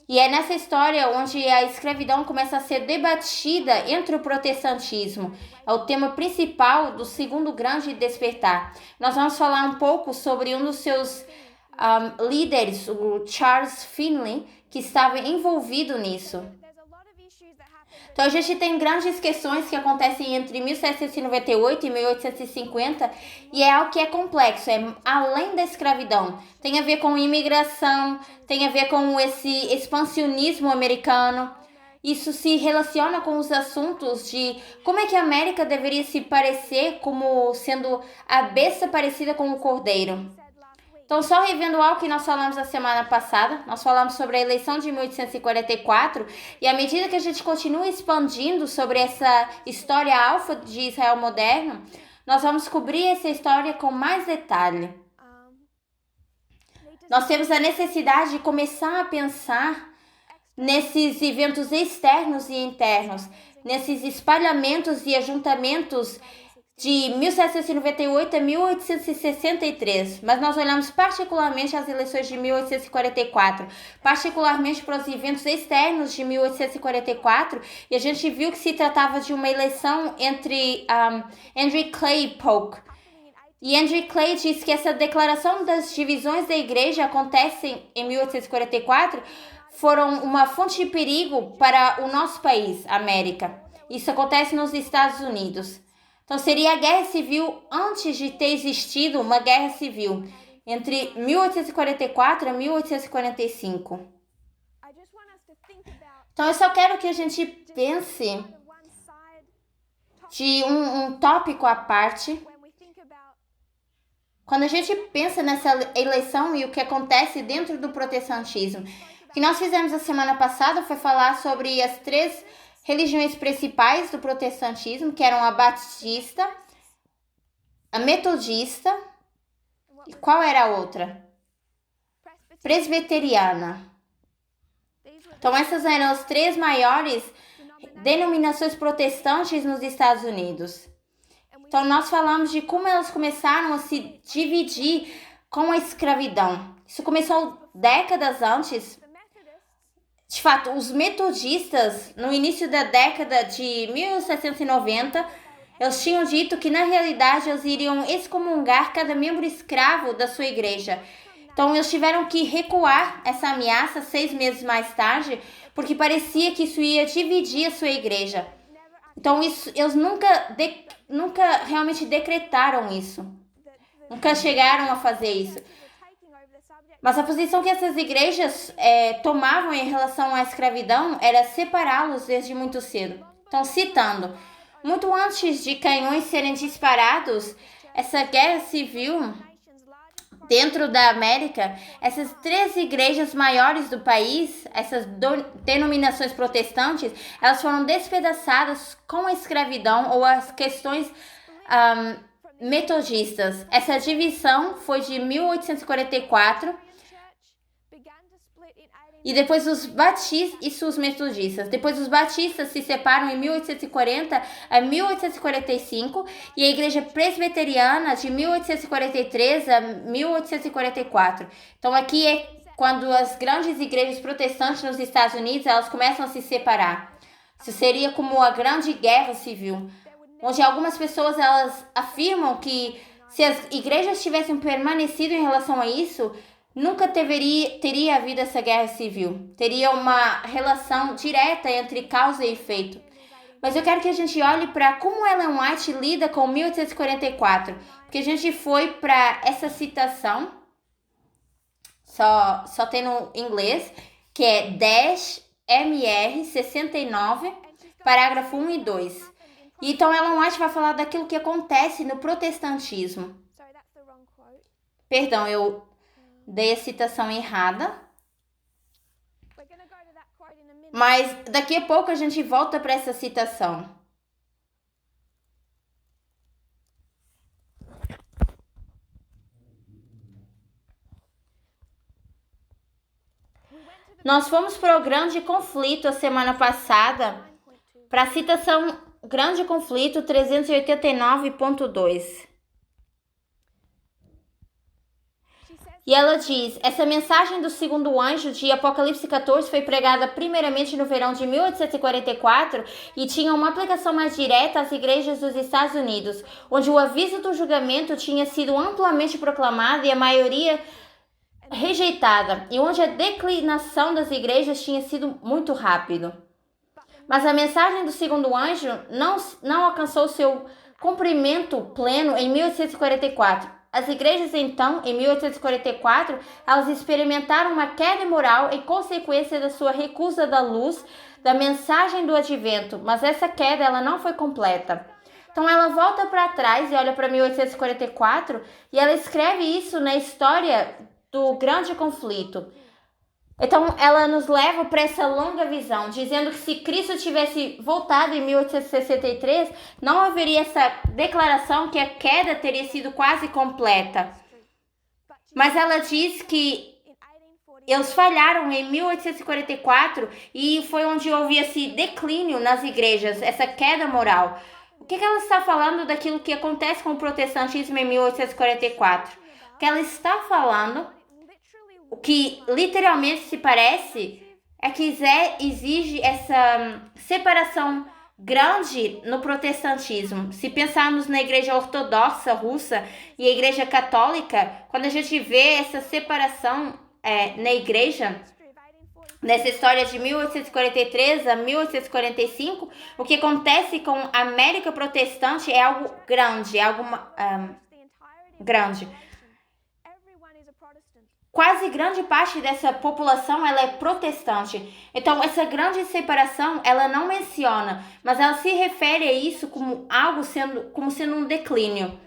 S1: E é nessa história onde a escravidão começa a ser debatida entre o protestantismo. É o tema principal do segundo grande despertar. Nós vamos falar um pouco sobre um dos seus líderes, o Charles Finney, que estava envolvido nisso. Então a gente tem grandes questões que acontecem entre 1798 e 1850 e é algo que é complexo, é além da escravidão. Tem a ver com imigração, tem a ver com esse expansionismo americano. Isso se relaciona com os assuntos de como é que a América deveria se parecer como sendo a besta parecida com o cordeiro. Então, só revendo algo que nós falamos na semana passada, nós falamos sobre a eleição de 1844 e à medida que a gente continua expandindo sobre essa história alfa de Israel moderno, nós vamos cobrir essa história com mais detalhe. Nós temos a necessidade de começar a pensar nesses eventos externos e internos, nesses espalhamentos e ajuntamentos de 1798 a 1863, mas nós olhamos particularmente as eleições de 1844, particularmente para os eventos externos de 1844, e a gente viu que se tratava de uma eleição entre Andrew Clay e Polk. E Andrew Clay diz que essa declaração das divisões da igreja acontecem em 1844 foram uma fonte de perigo para o nosso país, América. Isso acontece nos Estados Unidos. Então, seria a guerra civil antes de ter existido uma guerra civil, entre 1844 e 1845. Então, eu só quero que a gente pense de um tópico à parte. Quando a gente pensa nessa eleição e o que acontece dentro do protestantismo, o que nós fizemos a semana passada foi falar sobre as três religiões principais do protestantismo, que eram a batista, a metodista, e qual era a outra? Presbiteriana. Então essas eram as três maiores denominações protestantes nos Estados Unidos. Então nós falamos de como elas começaram a se dividir com a escravidão. Isso começou décadas antes. De fato, os metodistas, no início da década de 1790, eles tinham dito que, na realidade, eles iriam excomungar cada membro escravo da sua igreja. Então, eles tiveram que recuar essa ameaça 6 meses mais tarde, porque parecia que isso ia dividir a sua igreja. Então, eles nunca realmente decretaram isso. Nunca chegaram a fazer isso. Mas a posição que essas igrejas tomavam em relação à escravidão era separá-los desde muito cedo. Então, citando, muito antes de canhões serem disparados, essa guerra civil dentro da América, essas três igrejas maiores do país, essas denominações protestantes, elas foram despedaçadas com a escravidão ou as questões metodistas. Essa divisão foi de 1844 e depois os batistas e os metodistas. Depois os batistas se separam em 1840 a 1845 e a igreja presbiteriana de 1843 a 1844. Então aqui é quando as grandes igrejas protestantes nos Estados Unidos elas começam a se separar. Isso seria como a grande guerra civil, onde algumas pessoas elas afirmam que se as igrejas tivessem permanecido em relação a isso, nunca teria havido essa guerra civil. Teria uma relação direta entre causa e efeito. Mas eu quero que a gente olhe para como Ellen White lida com 1844. Porque a gente foi para essa citação só tem no inglês, que é 10 MR 69, parágrafo 1 e 2. E então Ellen White vai falar daquilo que acontece no protestantismo. Perdão, eu dei a citação errada. Mas daqui a pouco a gente volta para essa citação. Nós fomos para o Grande Conflito a semana passada, para a citação Grande Conflito 389.2. E ela diz: essa mensagem do segundo anjo de Apocalipse 14 foi pregada primeiramente no verão de 1844 e tinha uma aplicação mais direta às igrejas dos Estados Unidos, onde o aviso do julgamento tinha sido amplamente proclamado e a maioria rejeitada, e onde a declinação das igrejas tinha sido muito rápido. Mas a mensagem do segundo anjo não alcançou seu cumprimento pleno em 1844. As igrejas, então, em 1844, elas experimentaram uma queda moral em consequência da sua recusa da luz da mensagem do advento, mas essa queda ela não foi completa. Então ela volta para trás e olha para 1844 e ela escreve isso na história do Grande Conflito. Então ela nos leva para essa longa visão, dizendo que se Cristo tivesse voltado em 1863, não haveria essa declaração que a queda teria sido quase completa. Mas ela diz que eles falharam em 1844 e foi onde houve esse declínio nas igrejas, essa queda moral. O que ela está falando daquilo que acontece com o protestantismo em 1844? O que ela está falando, o que literalmente se parece, é que exige essa separação grande no protestantismo. Se pensarmos na igreja ortodoxa russa e a igreja católica, quando a gente vê essa separação na igreja, nessa história de 1843 a 1845, o que acontece com a América protestante é algo grande, grande. Quase grande parte dessa população ela é protestante. Então essa grande separação ela não menciona, mas ela se refere a isso como algo sendo um declínio.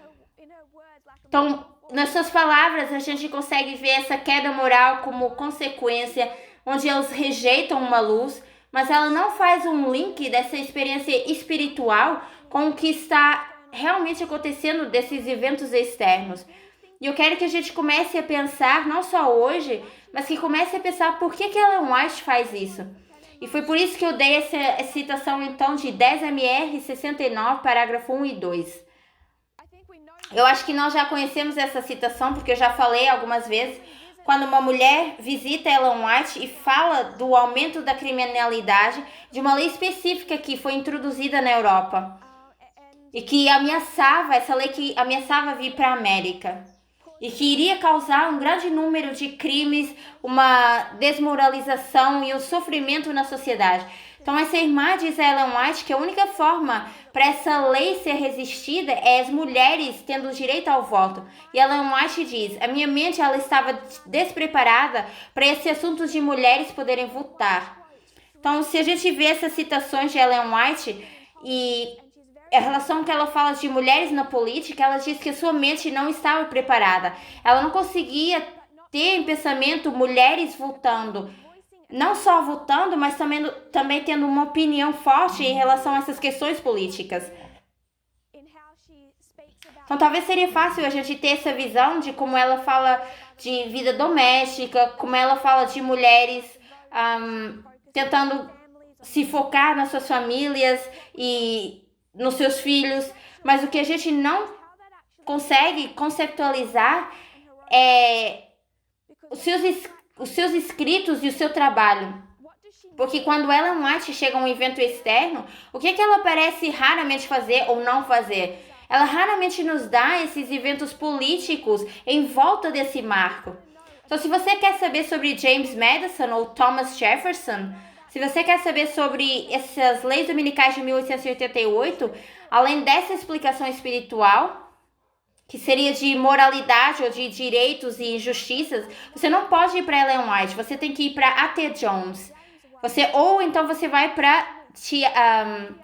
S1: Então nas suas palavras a gente consegue ver essa queda moral como consequência, onde eles rejeitam uma luz, mas ela não faz um link dessa experiência espiritual com o que está realmente acontecendo desses eventos externos. E eu quero que a gente comece a pensar, não só hoje, mas que comece a pensar por que Ellen White faz isso. E foi por isso que eu dei essa citação, então, de 10 MR 69, parágrafo 1 e 2. Eu acho que nós já conhecemos essa citação, porque eu já falei algumas vezes, quando uma mulher visita Ellen White e fala do aumento da criminalidade de uma lei específica que foi introduzida na Europa. E que essa lei que ameaçava vir para a América. E que iria causar um grande número de crimes, uma desmoralização e um sofrimento na sociedade. Então essa irmã diz a Ellen White que a única forma para essa lei ser resistida é as mulheres tendo direito ao voto. E Ellen White diz: a minha mente ela estava despreparada para esse assunto de mulheres poderem votar. Então se a gente vê essas citações de Ellen White e a relação que ela fala de mulheres na política, ela diz que a sua mente não estava preparada. Ela não conseguia ter em pensamento mulheres votando. Não só votando, mas também tendo uma opinião forte em relação a essas questões políticas. Então talvez seria fácil a gente ter essa visão de como ela fala de vida doméstica, como ela fala de mulheres tentando se focar nas suas famílias e nos seus filhos, mas o que a gente não consegue conceptualizar é os seus escritos e o seu trabalho. Porque quando Ellen White chega a um evento externo, o que ela parece raramente fazer ou não fazer? Ela raramente nos dá esses eventos políticos em volta desse marco. Então, se você quer saber sobre James Madison ou Thomas Jefferson, se você quer saber sobre essas leis dominicais de 1888, além dessa explicação espiritual, que seria de moralidade ou de direitos e injustiças, você não pode ir para Ellen White, você tem que ir para A.T. Jones. Ou então você vai para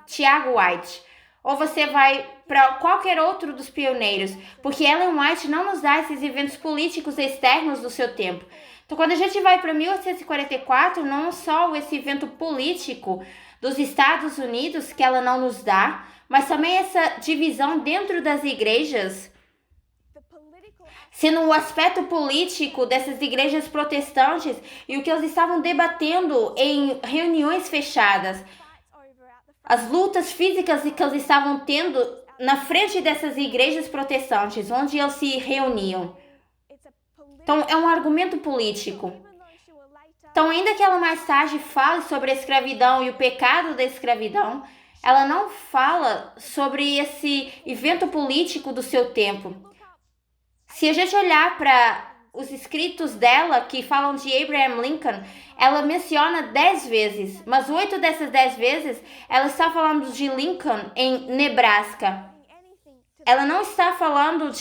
S1: Tiago White, ou você vai para qualquer outro dos pioneiros, porque Ellen White não nos dá esses eventos políticos externos do seu tempo. Então, quando a gente vai para 1844, não só esse evento político dos Estados Unidos que ela não nos dá, mas também essa divisão dentro das igrejas, sendo o aspecto político dessas igrejas protestantes e o que eles estavam debatendo em reuniões fechadas, as lutas físicas que eles estavam tendo na frente dessas igrejas protestantes, onde eles se reuniam. Então, é um argumento político. Então, ainda que ela mais tarde fale sobre a escravidão e o pecado da escravidão, ela não fala sobre esse evento político do seu tempo. Se a gente olhar para os escritos dela que falam de Abraham Lincoln, ela menciona 10 vezes, mas 8 dessas 10 vezes ela está falando de Lincoln em Nebraska. Ela não está falando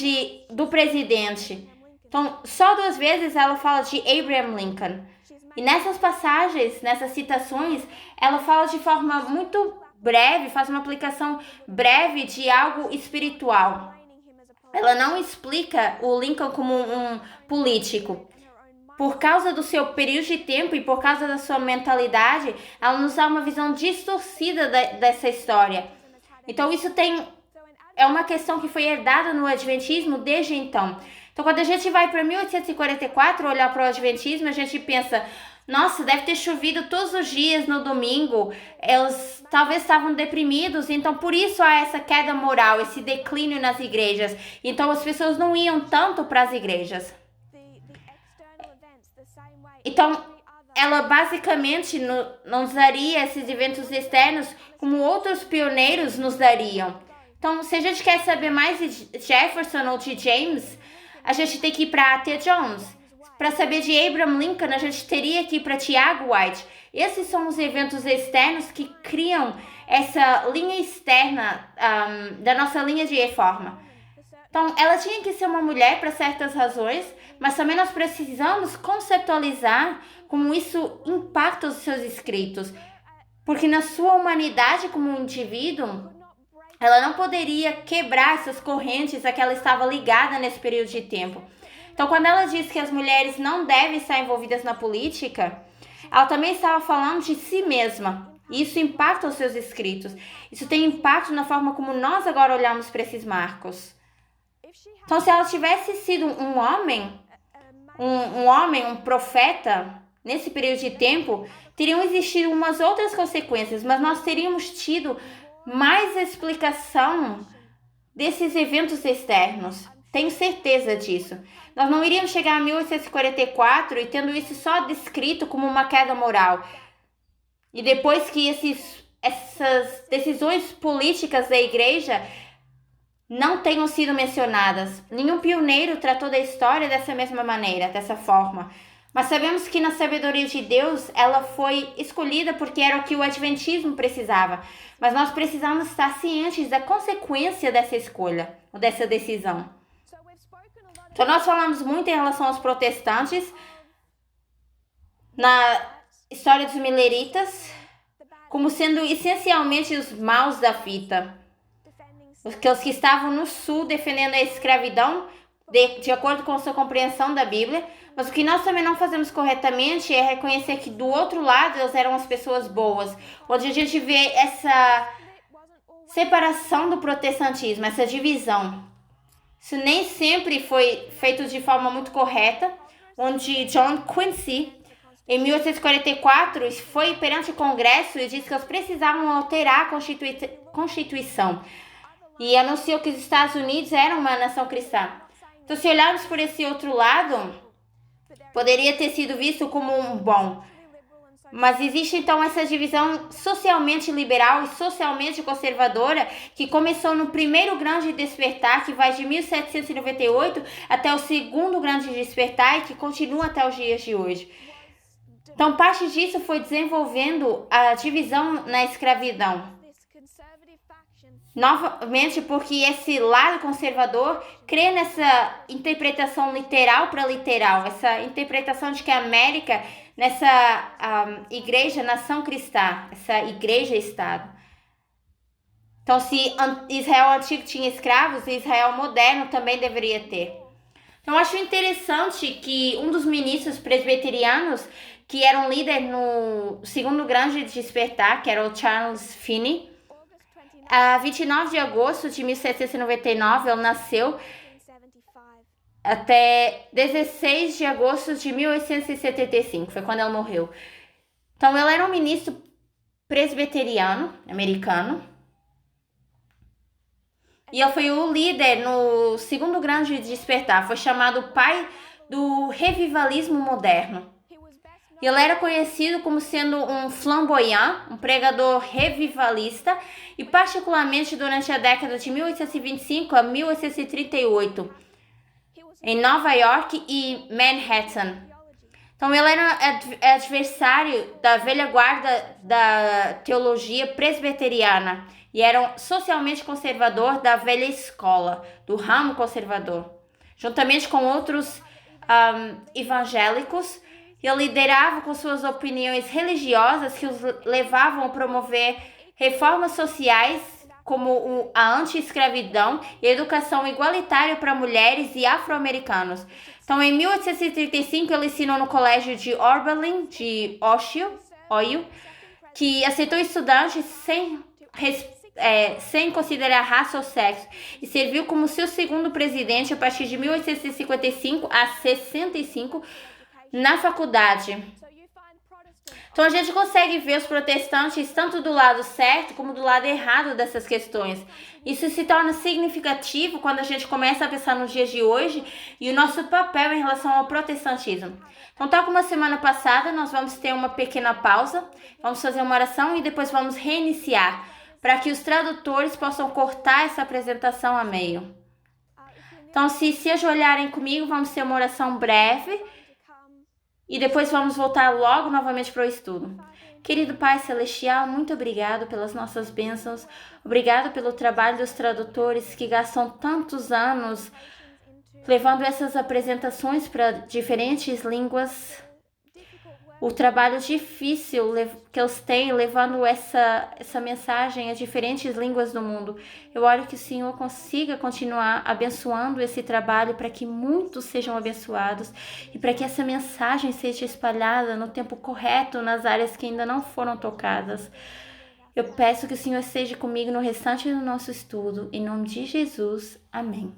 S1: do presidente. Então, só 2 vezes ela fala de Abraham Lincoln. E nessas passagens, nessas citações, ela fala de forma muito breve, faz uma aplicação breve de algo espiritual. Ela não explica o Lincoln como um político. Por causa do seu período de tempo e por causa da sua mentalidade, ela nos dá uma visão distorcida dessa história. Então, isso é uma questão que foi herdada no Adventismo desde então. Então, quando a gente vai para 1844 olhar para o Adventismo, a gente pensa, nossa, deve ter chovido todos os dias no domingo, eles talvez estavam deprimidos, então por isso há essa queda moral, esse declínio nas igrejas. Então as pessoas não iam tanto para as igrejas. Então, ela basicamente nos daria esses eventos externos como outros pioneiros nos dariam. Então, se a gente quer saber mais de Jefferson ou de James, a gente tem que ir para A.T. Jones. Para saber de Abraham Lincoln, a gente teria que ir para Tiago White. Esses são os eventos externos que criam essa linha externa da nossa linha de reforma. Então, ela tinha que ser uma mulher para certas razões, mas também nós precisamos conceptualizar como isso impacta os seus escritos. Porque na sua humanidade como um indivíduo, ela não poderia quebrar essas correntes a que ela estava ligada nesse período de tempo. Então, quando ela diz que as mulheres não devem estar envolvidas na política, ela também estava falando de si mesma. E isso impacta os seus escritos. Isso tem impacto na forma como nós agora olhamos para esses marcos. Então, se ela tivesse sido um homem, um profeta, nesse período de tempo, teriam existido umas outras consequências, mas nós teríamos tido mais explicação desses eventos externos. Tenho certeza disso. Nós não iríamos chegar a 1844 e tendo isso só descrito como uma queda moral. E depois que essas decisões políticas da igreja não tenham sido mencionadas. Nenhum pioneiro tratou da história dessa mesma maneira, dessa forma. Mas sabemos que na sabedoria de Deus, ela foi escolhida porque era o que o Adventismo precisava. Mas nós precisamos estar cientes da consequência dessa escolha, ou dessa decisão. Então, nós falamos muito em relação aos protestantes, na história dos mileritas, como sendo essencialmente os maus da fita. Os que estavam no sul defendendo a escravidão, de acordo com a sua compreensão da Bíblia. Mas o que nós também não fazemos corretamente é reconhecer que do outro lado eles eram as pessoas boas. Onde a gente vê essa separação do protestantismo, essa divisão. Isso nem sempre foi feito de forma muito correta, onde John Quincy, em 1844, foi perante o Congresso e disse que eles precisavam alterar a Constituição. E anunciou que os Estados Unidos eram uma nação cristã. Então, se olharmos por esse outro lado, poderia ter sido visto como um bom. Mas existe então essa divisão socialmente liberal e socialmente conservadora que começou no primeiro grande despertar, que vai de 1798 até o segundo grande despertar e que continua até os dias de hoje. Então, parte disso foi desenvolvendo a divisão na escravidão. Novamente, porque esse lado conservador crê nessa interpretação literal para literal, essa interpretação de que a América, nessa igreja, nação cristã, essa igreja-estado. Então, se Israel antigo tinha escravos, Israel moderno também deveria ter. Então, eu acho interessante que um dos ministros presbiterianos, que era um líder no segundo grande despertar, que era o Charles Finney, a 29 de agosto de 1799, ele nasceu, até 16 de agosto de 1875, foi quando ele morreu. Então, ele era um ministro presbiteriano, americano, e ele foi o líder no segundo grande despertar, foi chamado pai do revivalismo moderno. Ele era conhecido como sendo um flamboyant, um pregador revivalista, e particularmente durante a década de 1825 a 1838, em Nova York e Manhattan. Então ele era adversário da velha guarda da teologia presbiteriana e era um socialmente conservador da velha escola, do ramo conservador. Juntamente com outros evangélicos, ele liderava com suas opiniões religiosas que os levavam a promover reformas sociais como a anti-escravidão e a educação igualitária para mulheres e afro-americanos. Então, em 1835, ele ensinou no colégio de Oberlin, de Ohio, que aceitou estudantes sem considerar raça ou sexo, e serviu como seu segundo presidente a partir de 1855 a 65 na faculdade. Então a gente consegue ver os protestantes tanto do lado certo como do lado errado dessas questões. Isso se torna significativo quando a gente começa a pensar nos dias de hoje e o nosso papel em relação ao protestantismo. Então, tal como a semana passada, nós vamos ter uma pequena pausa, vamos fazer uma oração e depois vamos reiniciar, para que os tradutores possam cortar essa apresentação a meio. Então, se ajoelharem comigo, vamos ter uma oração breve e depois vamos voltar logo novamente para o estudo. Querido Pai Celestial, muito obrigado pelas nossas bênçãos. Obrigado pelo trabalho dos tradutores que gastam tantos anos levando essas apresentações para diferentes línguas. O trabalho difícil que eles têm levando essa mensagem a diferentes línguas do mundo. Eu oro que o Senhor consiga continuar abençoando esse trabalho para que muitos sejam abençoados e para que essa mensagem seja espalhada no tempo correto nas áreas que ainda não foram tocadas. Eu peço que o Senhor esteja comigo no restante do nosso estudo. Em nome de Jesus. Amém.